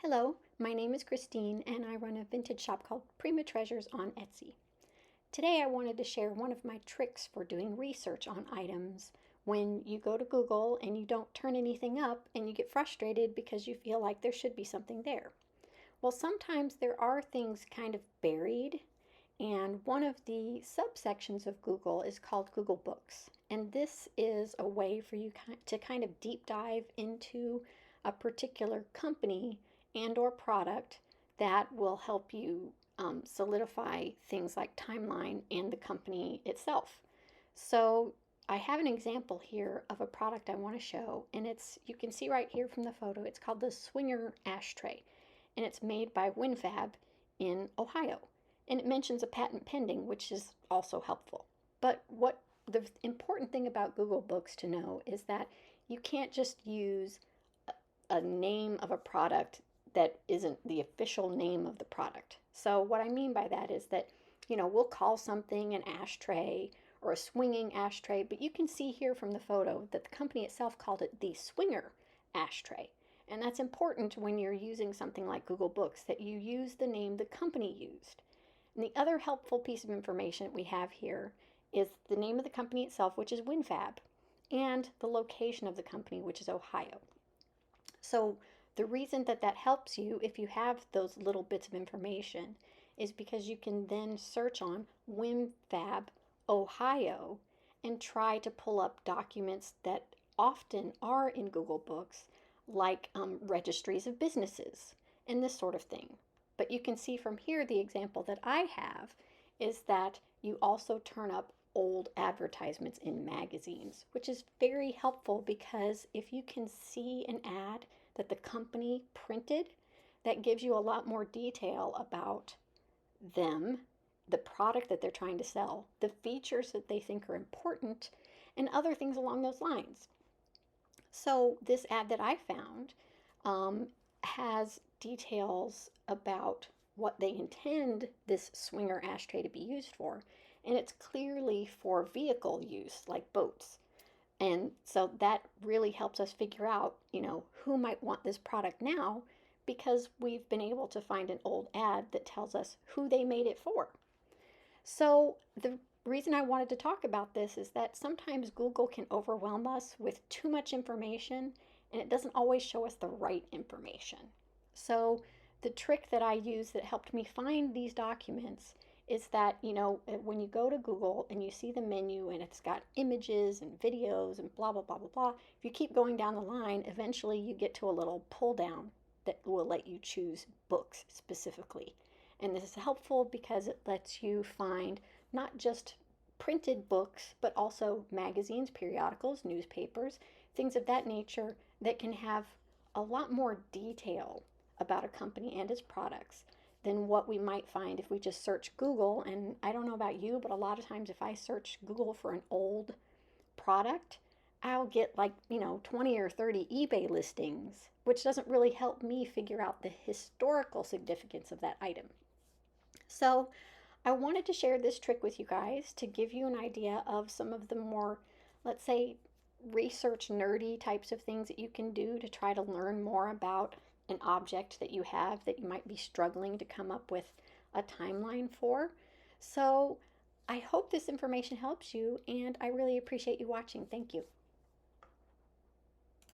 Hello, my name is Christine and I run a vintage shop called Prima Treasures on Etsy. Today I wanted to share one of my tricks for doing research on items when you go to Google and you don't turn anything up and you get frustrated because you feel like there should be something there. Well, sometimes there are things kind of buried, and one of the subsections of Google is called Google Books. And this is a way for you to kind of deep dive into a particular company and or product that will help you solidify things like timeline and the company itself. So I have an example here of a product I want to show, and you can see right here from the photo, it's called the Swinger Ashtray, and it's made by WinFab in Ohio. And it mentions a patent pending, which is also helpful. But what the important thing about Google Books to know is that you can't just use a name of a product that isn't the official name of the product. So what I mean by that is that, we'll call something an ashtray or a swinging ashtray, but you can see here from the photo that the company itself called it the Swinger Ashtray. And that's important when you're using something like Google Books, that you use the name the company used. And the other helpful piece of information we have here is the name of the company itself, which is WinFab, and the location of the company, which is Ohio. So the reason that that helps you, if you have those little bits of information, is because you can then search on WinFab Ohio and try to pull up documents that often are in Google Books, like registries of businesses and this sort of thing. But you can see from here the example that I have is that you also turn up old advertisements in magazines, which is very helpful because if you can see an ad that the company printed, that gives you a lot more detail about them, the product that they're trying to sell, the features that they think are important, and other things along those lines. So this ad that I found has details about what they intend this Swinger ashtray to be used for, and it's clearly for vehicle use like boats. And so that really helps us figure out, who might want this product now, because we've been able to find an old ad that tells us who they made it for. So the reason I wanted to talk about this is that sometimes Google can overwhelm us with too much information, and it doesn't always show us the right information. So the trick that I use that helped me find these documents is that, when you go to Google and you see the menu and it's got images and videos and blah, blah, blah, blah, blah, if you keep going down the line, eventually you get to a little pull down that will let you choose books specifically. And this is helpful because it lets you find not just printed books, but also magazines, periodicals, newspapers, things of that nature that can have a lot more detail about a company and its products than what we might find if we just search Google. And I don't know about you, but a lot of times if I search Google for an old product, I'll get like, 20 or 30 eBay listings, which doesn't really help me figure out the historical significance of that item. So I wanted to share this trick with you guys to give you an idea of some of the more, let's say, research nerdy types of things that you can do to try to learn more about an object that you have that you might be struggling to come up with a timeline for. So I hope this information helps you, and I really appreciate you watching. Thank you.